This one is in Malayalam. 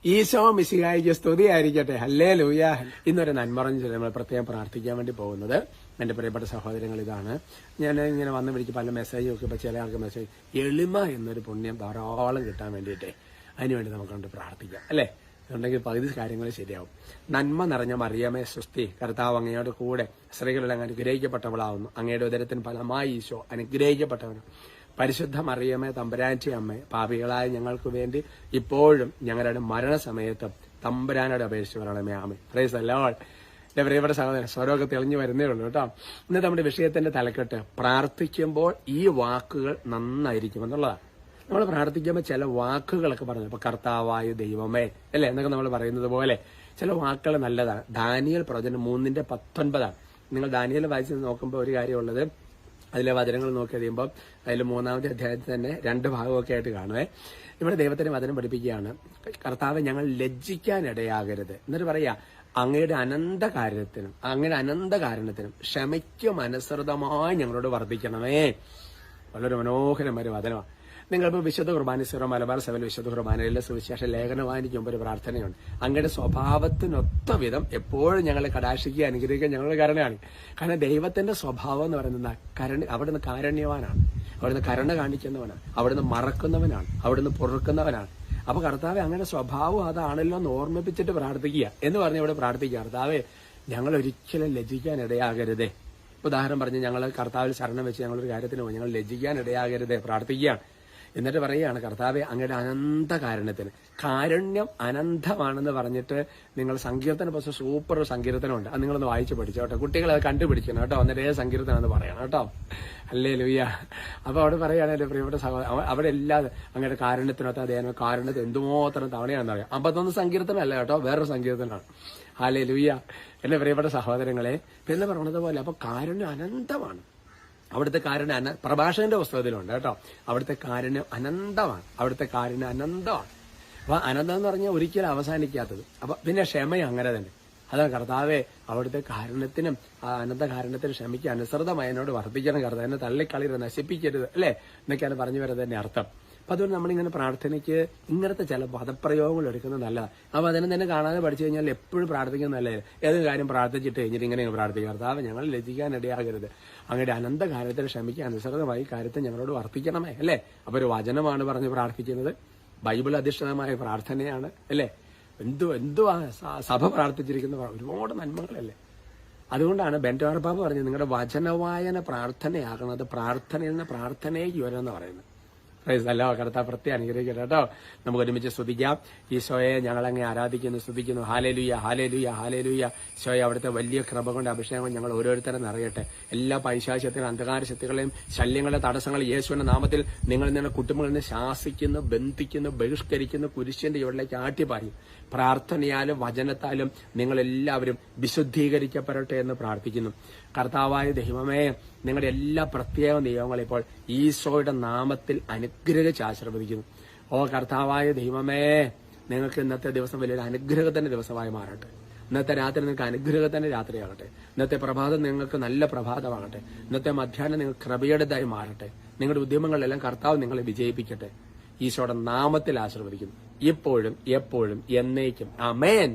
ഈശോ മിശിഹായിക്ക് സ്തുതിയായിരിക്കട്ടെ. ഹല്ലേലൂയ. ഇന്നൊരു നന്മറഞ്ഞ് നമ്മൾ പ്രത്യേകം പ്രാർത്ഥിക്കാൻ വേണ്ടി പോകുന്നത് എന്റെ പ്രിയപ്പെട്ട സഹോദരങ്ങൾ ഇതാണ്. ഞാൻ ഇങ്ങനെ വന്ന് വിളിച്ച് പല മെസ്സേജും ഒക്കെ ചില ആൾക്ക് മെസ്സേജ് എളിമ എന്നൊരു പുണ്യം ധാരാളം കിട്ടാൻ വേണ്ടിയിട്ടേ അതിനുവേണ്ടി നമുക്കൊണ്ട് പ്രാർത്ഥിക്കാം അല്ലേ. അതുണ്ടെങ്കിൽ പകുതി കാര്യങ്ങൾ ശരിയാവും. നന്മ നിറഞ്ഞ മറിയമേ സ്വസ്തി, കർത്താവ് അങ്ങയോട് കൂടെ സ്ത്രീകളിൽ അങ്ങ് അനുഗ്രഹിക്കപ്പെട്ടവളാവുന്നു. അങ്ങയുടെ ഉദരത്തിന് ഫലമായി ഈശോ അനുഗ്രഹിക്കപ്പെട്ടവനും. പരിശുദ്ധ മറിയമേ തമ്പുരാന്റെ അമ്മേ, പാപികളായ ഞങ്ങൾക്ക് വേണ്ടി ഇപ്പോഴും ഞങ്ങളുടെ മരണസമയത്തും തമ്പുരാനോട് അപേക്ഷിച്ച് പറയണമേ. ആമേ. Praise the Lord. എന്റെ പ്രിയപ്പെട്ട സഹോദരൻ, സ്വരമൊക്കെ തെളിഞ്ഞു വരുന്നേ ഉള്ളൂ കേട്ടോ. ഇന്ന് നമ്മുടെ വിഷയത്തിന്റെ തലക്കെട്ട് പ്രാർത്ഥിക്കുമ്പോൾ ഈ വാക്കുകൾ നന്നായിരിക്കും എന്നുള്ളതാണ്. നമ്മൾ പ്രാർത്ഥിക്കുമ്പോൾ ചില വാക്കുകളൊക്കെ പറഞ്ഞു, ഇപ്പൊ കർത്താവായ ദൈവമേ അല്ലെ എന്നൊക്കെ നമ്മൾ പറയുന്നത് പോലെ ചില വാക്കുകൾ നല്ലതാണ്. ദാനിയേൽ പ്രവചനം 3:19 നിങ്ങൾ ദാനിയേൽ വായിച്ച് നോക്കുമ്പോൾ ഒരു കാര്യമുള്ളത്, അതിലെ വചനങ്ങൾ നോക്കി കഴിയുമ്പോൾ അതിൽ 3-ാമത്തെ അധ്യായത്തിൽ തന്നെ 2 ഭാഗമൊക്കെ ആയിട്ട് കാണുവേ. ഇവിടെ ദൈവത്തിന്റെ വചനം പഠിപ്പിക്കുകയാണ്, കർത്താവ് ഞങ്ങൾ ലജ്ജിക്കാനിടയാകരുത്. എന്നിട്ട് പറയാ, അങ്ങയുടെ അനന്ത കാരണത്തിനും ക്ഷമയ്ക്കും അനുസൃതമായി ഞങ്ങളോട് വർദ്ധിക്കണമേ. വളരെ മനോഹരമായ ഒരു വചനമാണ്. നിങ്ങളിപ്പോൾ വിശുദ്ധ കുർബാന സീറോ മലബാർ സഭയിൽ വിശുദ്ധ കുർബാനയിലെ സുവിശേഷ ലേഖനവാനിക്ക് മുമ്പ് ഒരു പ്രാർത്ഥനയുണ്ട്. അങ്ങയുടെ സ്വഭാവത്തിനൊത്ത വിധം എപ്പോഴും ഞങ്ങളെ കടാക്ഷിക്കുക അനുഗ്രഹിക്കുക ഞങ്ങളുടെ കാരണമാണ്. കാരണം ദൈവത്തിന്റെ സ്വഭാവം എന്ന് പറയുന്നത് അവിടുന്ന് കാരുണ്യവാനാണ്, അവിടുന്ന് കരുണ കാണിക്കുന്നവനാണ്, അവിടുന്ന് മറക്കുന്നവനാണ്, അവിടുന്ന് പൊറുക്കുന്നവനാണ്. അപ്പൊ കർത്താവെ അങ്ങനെ സ്വഭാവം അതാണല്ലോ എന്ന് ഓർമ്മിപ്പിച്ചിട്ട് പ്രാർത്ഥിക്കുക എന്ന് പറഞ്ഞ് ഇവിടെ പ്രാർത്ഥിക്കുക. കർത്താവെ ഞങ്ങൾ ഒരിക്കലും ലജ്ജിക്കാൻ ഇടയാകരുതേ. ഉദാഹരണം പറഞ്ഞ് ഞങ്ങൾ കർത്താവിൽ ശരണം വെച്ച് ഞങ്ങളൊരു കാര്യത്തിന് പോയി, ഞങ്ങൾ ലജ്ജിക്കാൻ ഇടയാകരുതേ പ്രാർത്ഥിക്കുകയാണ്. എന്നിട്ട് പറയുകയാണ്, കർത്താവെ അങ്ങയുടെ അനന്ത കാരുണ്യത്തിന്. കാരുണ്യം അനന്തമാണെന്ന് പറഞ്ഞിട്ട് നിങ്ങൾ സങ്കീർത്തന പക്ഷെ സൂപ്പർ സങ്കീർത്തനമുണ്ട്, അത് നിങ്ങളൊന്ന് വായിച്ച് പഠിച്ചോട്ടെ. കുട്ടികൾ അത് കണ്ടുപിടിക്കണം കേട്ടോ. എന്നിട്ട് ഏത് സങ്കീർത്തനം പറയണം കേട്ടോ. ഹല്ലേലൂയ. അപ്പൊ അവിടെ പറയുകയാണ് എന്റെ പ്രിയപ്പെട്ട സഹോദരൻ, അവിടെ എല്ലാം അങ്ങയുടെ കാരുണ്യത്തിനൊത്ത അദ്ദേഹം കാരുണ്യത്തിന് എന്തുമാത്രം തവണയാണെന്ന് അറിയാം. 51 സങ്കീർത്തനം അല്ല കേട്ടോ, വേറൊരു സങ്കീർത്തനമാണ്. ഹല്ലേലൂയ. എന്റെ പ്രിയപ്പെട്ട സഹോദരങ്ങളെ, പിന്നെ പറഞ്ഞത് പോലെ അപ്പൊ കാരുണ്യം അനന്തമാണ്. അവിടുത്തെ കാരുണ്യം പ്രഭാഷകന്റെ പുസ്തകത്തിലുണ്ട് കേട്ടോ. അവിടുത്തെ കാരുണ്യം അനന്തമാണ്. അപ്പൊ അനന്തം എന്ന് പറഞ്ഞാൽ ഒരിക്കലും അവസാനിക്കാത്തത്. അപ്പൊ പിന്നെ ക്ഷമ അങ്ങനെ തന്നെ. അതാണ് കർത്താവെ അവിടുത്തെ കാരുണ്യത്തിനും അനന്ത കാരുണ്യത്തിനും ക്ഷമയ്ക്ക് അനുസൃതമായി എന്നോട് വർദ്ധിക്കണം. കർത്താവ് എന്നെ തള്ളിക്കളയരുത്, നശിപ്പിക്കരുത് അല്ലെ എന്നൊക്കെയാണ് പറഞ്ഞു വരുന്നത് തന്നെ അർത്ഥം. അപ്പൊ അതുകൊണ്ട് നമ്മളിങ്ങനെ പ്രാർത്ഥനയ്ക്ക് ഇങ്ങനത്തെ ചില പദപ്രയോഗങ്ങൾ എടുക്കുന്നത് നല്ലതാണ്. അപ്പൊ അതിനെ തന്നെ കാണാതെ പഠിച്ചു കഴിഞ്ഞാൽ എപ്പോഴും പ്രാർത്ഥിക്കുന്നത് നല്ലത്. ഏതൊരു കാര്യം പ്രാർത്ഥിച്ചിട്ട് കഴിഞ്ഞിട്ട് ഇങ്ങനെ പ്രാർത്ഥിക്കുക, കർത്താവ് ഞങ്ങൾ ലജ്ജിക്കാൻ ഇടയാകരുത്, അങ്ങയുടെ അനന്ത കാര്യത്തിൽ ക്ഷമിക്കാൻ അനുസൃതമായി കാര്യത്തെ ഞങ്ങളോട് വർദ്ധിക്കണമേ അല്ലേ. അപ്പൊ ഒരു വചനമാണ് പറഞ്ഞ് പ്രാർത്ഥിക്കുന്നത്, ബൈബിൾ അധിഷ്ഠിതമായ പ്രാർത്ഥനയാണ് അല്ലേ. എന്തുവാ സഭ പ്രാർത്ഥിച്ചിരിക്കുന്ന ഒരുപാട് നന്മകളല്ലേ. അതുകൊണ്ടാണ് ബെന്റോർപ്പാപ്പ പറഞ്ഞത്, നിങ്ങളുടെ വചനവായന പ്രാർത്ഥനയാകണത് പ്രാർത്ഥനയിൽ നിന്ന് പ്രാർത്ഥനയ്ക്ക് വരുമെന്ന് പറയുന്നത്. പ്രൈസല്ലോ. കർത്താവ് പ്രത്യേകം അനുഗ്രഹിക്കട്ടെ കേട്ടോ. നമുക്ക് ഒരുമിച്ച് സ്തുതിക്കാം. ഈശോയെ ഞങ്ങളങ്ങ് ആരാധിക്കുന്നു, സ്തുതിക്കുന്നു. Hallelujah, hallelujah, hallelujah. ഈശോയെ അവിടുത്തെ വലിയ കൃപ കൊണ്ട് അഭിഷേകം ഞങ്ങൾ ഓരോരുത്തരും നിറയട്ടെ. എല്ലാ പൈശാചികത്തിനും അന്ധകാര ശക്തികളെയും ശല്യങ്ങളുടെ തടസ്സങ്ങൾ യേശുവിന്റെ നാമത്തിൽ നിങ്ങൾ നിങ്ങളുടെ കുടുംബങ്ങളിൽ നിന്ന് ശാസിക്കുന്നു, ബന്ധിക്കുന്നു, ബഹിഷ്കരിക്കുന്നു, കുരിശിന്റെ ഇവിടേക്ക് ആട്ടിപ്പായും. പ്രാർത്ഥനയാലും വചനത്താലും നിങ്ങളെല്ലാവരും വിശുദ്ധീകരിക്കപ്പെടട്ടെ എന്ന് പ്രാർത്ഥിക്കുന്നു. കർത്താവായ ദൈവമേ, നിങ്ങളുടെ എല്ലാ പ്രത്യേക നിയമങ്ങളും ഇപ്പോൾ ഈശോയുടെ നാമത്തിൽ അനുഗ്രഹിച്ച് ആശീർവദിക്കുന്നു. ഓ കർത്താവായ ദൈവമേ, നിങ്ങൾക്ക് ഇന്നത്തെ ദിവസം വലിയൊരു അനുഗ്രഹത്തിന്റെ ദിവസമായി മാറട്ടെ. ഇന്നത്തെ രാത്രി നിങ്ങൾക്ക് അനുഗ്രഹത്തിന്റെ രാത്രിയാകട്ടെ. ഇന്നത്തെ പ്രഭാതം നിങ്ങൾക്ക് നല്ല പ്രഭാതമാകട്ടെ. ഇന്നത്തെ മധ്യാഹ്നം നിങ്ങൾക്ക് കൃപയുടേതായി മാറട്ടെ. നിങ്ങളുടെ ഉദ്യമങ്ങളിലെല്ലാം കർത്താവ് നിങ്ങളെ വിജയിപ്പിക്കട്ടെ. ഈശോയുടെ നാമത്തിൽ ആശീർവദിക്കുന്നു, ഇപ്പോഴും എപ്പോഴും എന്നേക്കും. ആമേൻ.